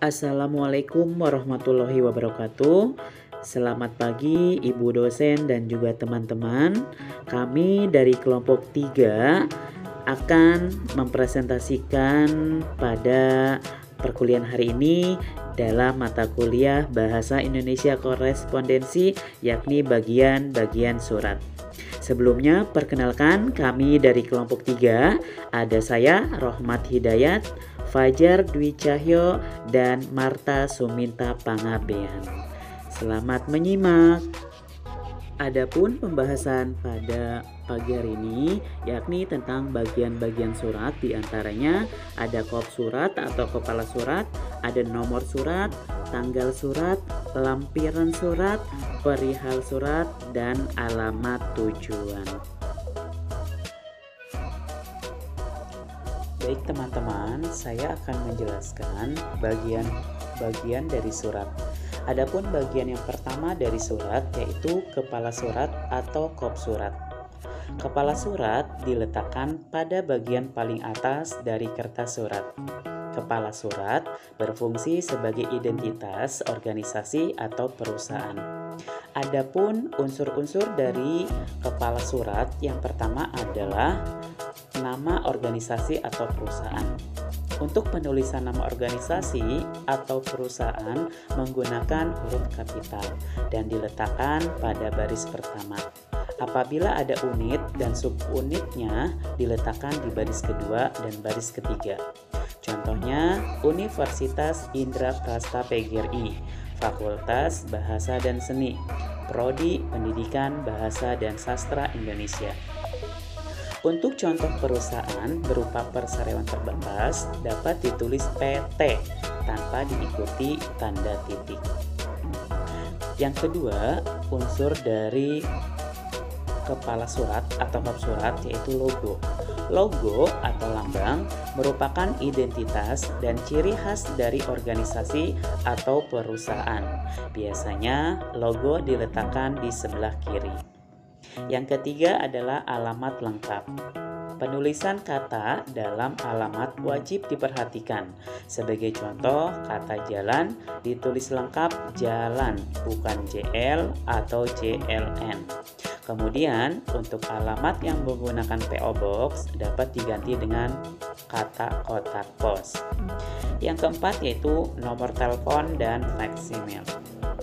Assalamualaikum warahmatullahi wabarakatuh. Selamat pagi Ibu dosen dan juga teman-teman. Kami dari kelompok 3 akan mempresentasikan pada perkuliahan hari ini dalam mata kuliah Bahasa Indonesia Korespondensi, yakni bagian surat. Sebelumnya, perkenalkan kami dari kelompok 3, ada saya Rohmat Hidayat, Fajar Dwi Cahyo, dan Marta Suminta Pangabean. Selamat menyimak. Adapun pembahasan pada pagi hari ini yakni tentang bagian-bagian surat, diantaranya ada kop surat atau kepala surat, ada nomor surat, tanggal surat, lampiran surat, perihal surat, dan alamat tujuan. Baik teman-teman, saya akan menjelaskan bagian dari surat. Adapun bagian yang pertama dari surat yaitu kepala surat atau kop surat. Kepala surat diletakkan pada bagian paling atas dari kertas surat. Kepala surat berfungsi sebagai identitas organisasi atau perusahaan. Adapun unsur-unsur dari kepala surat yang pertama adalah nama organisasi atau perusahaan. Untuk penulisan nama organisasi atau perusahaan menggunakan huruf kapital dan diletakkan pada baris pertama. Apabila ada unit dan subunitnya diletakkan di baris kedua dan baris ketiga. Contohnya Universitas Indraprasta PGRI, Fakultas Bahasa dan Seni, Prodi Pendidikan Bahasa dan Sastra Indonesia. Untuk contoh perusahaan berupa perseroan terbatas dapat ditulis PT tanpa diikuti tanda titik. Yang kedua, unsur dari kepala surat atau kop surat yaitu logo. Logo atau lambang merupakan identitas dan ciri khas dari organisasi atau perusahaan. Biasanya logo diletakkan di sebelah kiri. Yang ketiga adalah alamat lengkap. Penulisan kata dalam alamat wajib diperhatikan. Sebagai contoh, kata jalan ditulis lengkap jalan, bukan JL atau JLN. Kemudian, untuk alamat yang menggunakan PO Box dapat diganti dengan kata kotak pos. Yang keempat yaitu nomor telepon dan faksimil.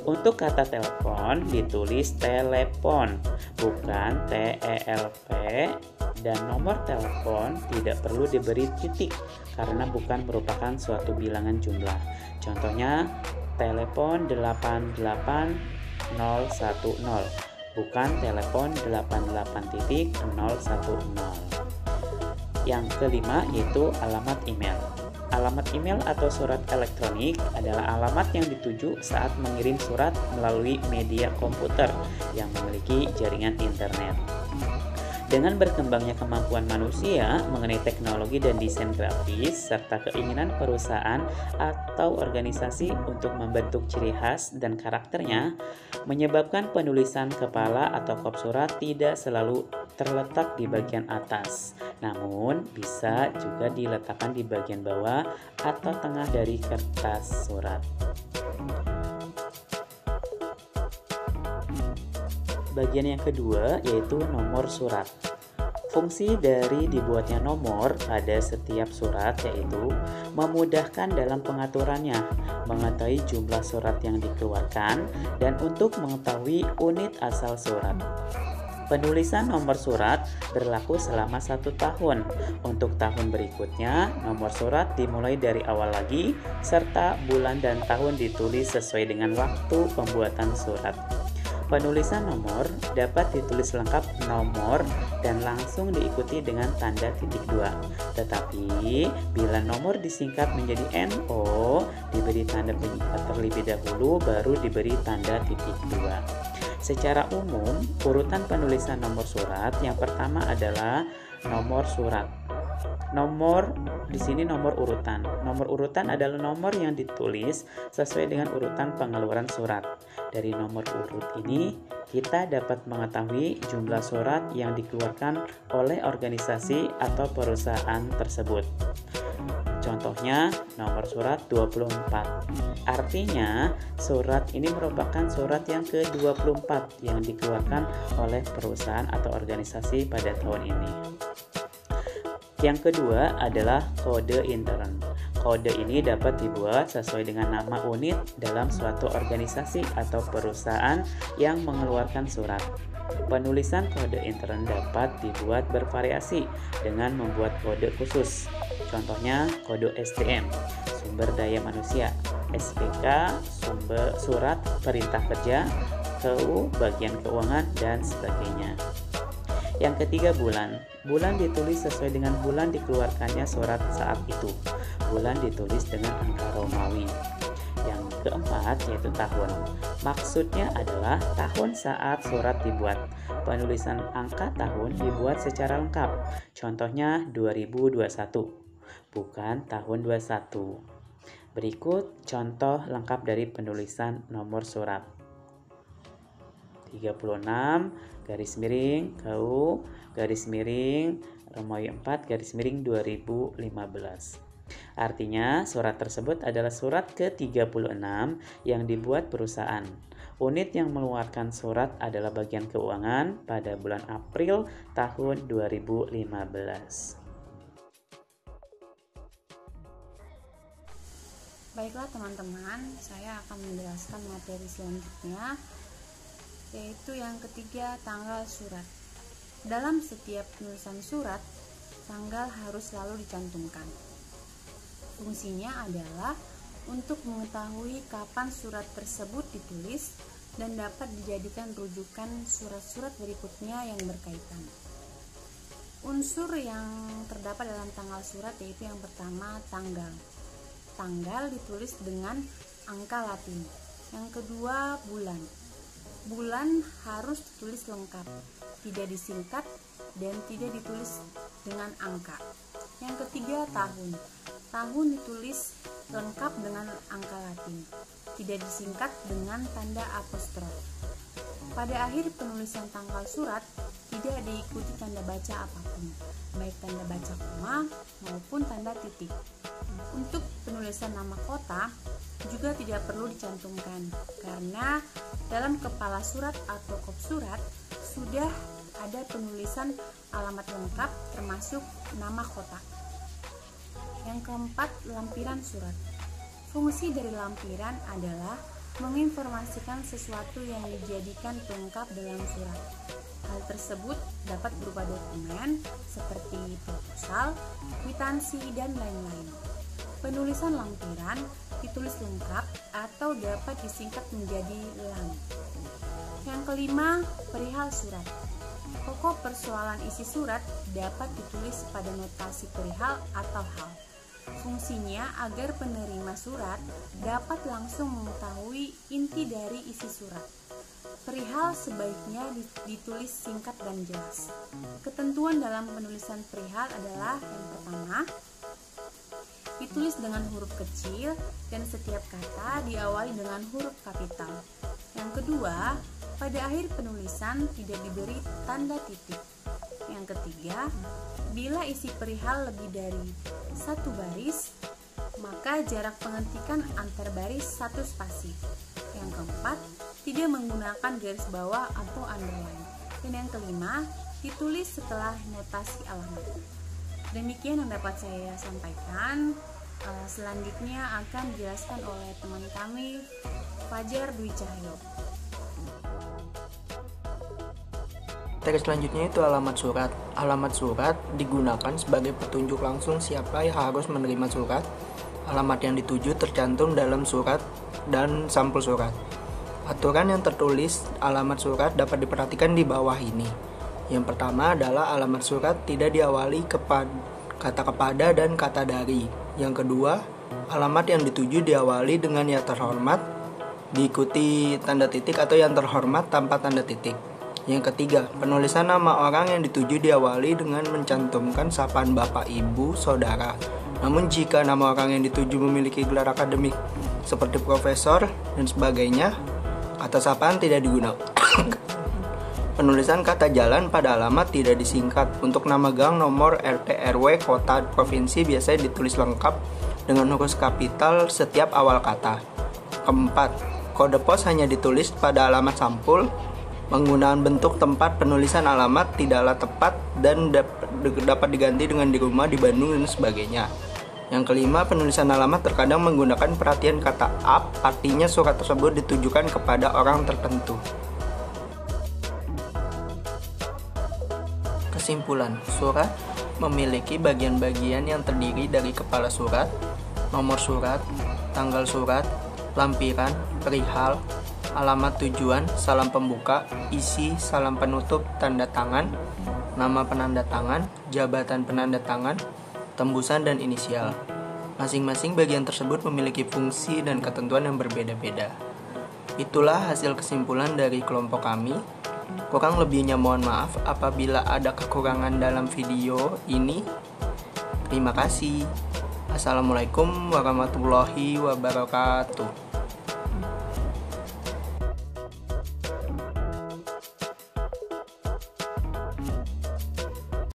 Untuk kata telepon ditulis telepon, bukan TELP, dan nomor telepon tidak perlu diberi titik karena bukan merupakan suatu bilangan jumlah. Contohnya telepon 88010, bukan telepon 88.010. Yang kelima yaitu alamat email. Alamat email atau surat elektronik adalah alamat yang dituju saat mengirim surat melalui media komputer yang memiliki jaringan internet. Dengan berkembangnya kemampuan manusia mengenai teknologi dan desain grafis, serta keinginan perusahaan atau organisasi untuk membentuk ciri khas dan karakternya, menyebabkan penulisan kepala atau kop surat tidak selalu terletak di bagian atas, namun bisa juga diletakkan di bagian bawah atau tengah dari kertas surat. Bagian yang kedua yaitu nomor surat. Fungsi dari dibuatnya nomor pada setiap surat yaitu memudahkan dalam pengaturannya, mengetahui jumlah surat yang dikeluarkan, dan untuk mengetahui unit asal surat. Penulisan nomor surat berlaku selama 1 tahun. Untuk tahun berikutnya, nomor surat dimulai dari awal lagi, serta bulan dan tahun ditulis sesuai dengan waktu pembuatan surat. Penulisan nomor dapat ditulis lengkap nomor dan langsung diikuti dengan tanda titik 2. Tetapi bila nomor disingkat menjadi NO, diberi tanda penyikat terlebih dahulu baru diberi tanda titik 2. Secara umum, urutan penulisan nomor surat yang pertama adalah nomor surat. Nomor di sini nomor urutan. Nomor urutan adalah nomor yang ditulis sesuai dengan urutan pengeluaran surat. Dari nomor urut ini, kita dapat mengetahui jumlah surat yang dikeluarkan oleh organisasi atau perusahaan tersebut. Contoh Contohnya nomor surat 24. Artinya surat ini merupakan surat yang ke-24 yang dikeluarkan oleh perusahaan atau organisasi pada tahun ini. Yang kedua adalah kode intern. Kode ini dapat dibuat sesuai dengan nama unit dalam suatu organisasi atau perusahaan yang mengeluarkan surat. Penulisan kode intern dapat dibuat bervariasi dengan membuat kode khusus. Contohnya kode STM, sumber daya manusia, SPK, sumber surat perintah kerja, KU, bagian keuangan, dan sebagainya. Yang ketiga bulan. Bulan ditulis sesuai dengan bulan dikeluarkannya surat saat itu. Bulan ditulis dengan angka Romawi. Yang keempat yaitu tahun. Maksudnya adalah tahun saat surat dibuat. Penulisan angka tahun dibuat secara lengkap. Contohnya 2021, bukan tahun 21. Berikut contoh lengkap dari penulisan nomor surat. 36 garis miring KU garis miring Romawi 4 garis miring 2015. Artinya surat tersebut adalah surat ke-36 yang dibuat perusahaan. Unit yang mengeluarkan surat adalah bagian keuangan pada bulan April tahun 2015. Baiklah teman-teman, saya akan menjelaskan materi selanjutnya, yaitu yang ketiga, tanggal surat. Dalam setiap penulisan surat, tanggal harus selalu dicantumkan. Fungsinya adalah untuk mengetahui kapan surat tersebut ditulis dan dapat dijadikan rujukan surat-surat berikutnya yang berkaitan. Unsur yang terdapat dalam tanggal surat yaitu yang pertama, tanggal. Tanggal ditulis dengan angka Latin. Yang kedua, bulan. Bulan harus ditulis lengkap, tidak disingkat dan tidak ditulis dengan angka. Yang ketiga, tahun. Tahun ditulis lengkap dengan angka Latin, tidak disingkat dengan tanda apostrof. Pada akhir penulisan tanggal surat tidak diikuti tanda baca apapun, baik tanda baca koma maupun tanda titik. Untuk penulisan nama kota juga tidak perlu dicantumkan karena dalam kepala surat atau kop surat sudah ada penulisan alamat lengkap termasuk nama kota. Yang keempat, lampiran surat. Fungsi dari lampiran adalah menginformasikan sesuatu yang dijadikan pelengkap dalam surat. Hal tersebut dapat berupa dokumen seperti proposal, kwitansi, dan lain-lain. Penulisan lampiran ditulis lengkap atau dapat disingkat menjadi lang. Yang kelima, perihal surat. Pokok persoalan isi surat dapat ditulis pada notasi perihal atau hal. Fungsinya agar penerima surat dapat langsung mengetahui inti dari isi surat. Perihal sebaiknya ditulis singkat dan jelas. Ketentuan dalam penulisan perihal adalah yang pertama, ditulis dengan huruf kecil dan setiap kata diawali dengan huruf kapital. Yang kedua, pada akhir penulisan tidak diberi tanda titik. Yang ketiga, bila isi perihal lebih dari satu baris, maka jarak pengetikan antar baris satu spasi. Yang keempat, tidak menggunakan garis bawah atau underline. Dan yang kelima, ditulis setelah notasi alamat. Demikian yang dapat saya sampaikan. Selanjutnya akan dijelaskan oleh teman kami, Fajar Dwi Cahyo. Teks selanjutnya itu alamat surat. Alamat surat digunakan sebagai petunjuk langsung siapa yang harus menerima surat. Alamat yang dituju tercantum dalam surat dan sampul surat. Aturan yang tertulis alamat surat dapat diperhatikan di bawah ini. Yang pertama adalah alamat surat tidak diawali kata kepada dan kata dari. Yang kedua, alamat yang dituju diawali dengan yang terhormat, diikuti tanda titik atau yang terhormat tanpa tanda titik. Yang ketiga, penulisan nama orang yang dituju diawali dengan mencantumkan sapaan bapak, ibu, saudara. Namun jika nama orang yang dituju memiliki gelar akademik seperti profesor dan sebagainya, kata sapaan tidak digunakan. Penulisan kata jalan pada alamat tidak disingkat. Untuk nama gang, nomor, RT, RW, kota, provinsi biasanya ditulis lengkap dengan huruf kapital setiap awal kata. Keempat, kode pos hanya ditulis pada alamat sampul. Penggunaan bentuk tempat penulisan alamat tidaklah tepat dan dapat diganti dengan di rumah, di Bandung, dan sebagainya. Yang kelima, penulisan alamat terkadang menggunakan perhatian kata up, artinya surat tersebut ditujukan kepada orang tertentu. Kesimpulan, surat memiliki bagian-bagian yang terdiri dari kepala surat, nomor surat, tanggal surat, lampiran, perihal, alamat tujuan, salam pembuka, isi, salam penutup, tanda tangan, nama penanda tangan, jabatan penanda tangan, tembusan, dan inisial. Masing-masing bagian tersebut memiliki fungsi dan ketentuan yang berbeda-beda. Itulah hasil kesimpulan dari kelompok kami. Kurang lebihnya mohon maaf apabila ada kekurangan dalam video ini. Terima kasih. Assalamualaikum warahmatullahi wabarakatuh.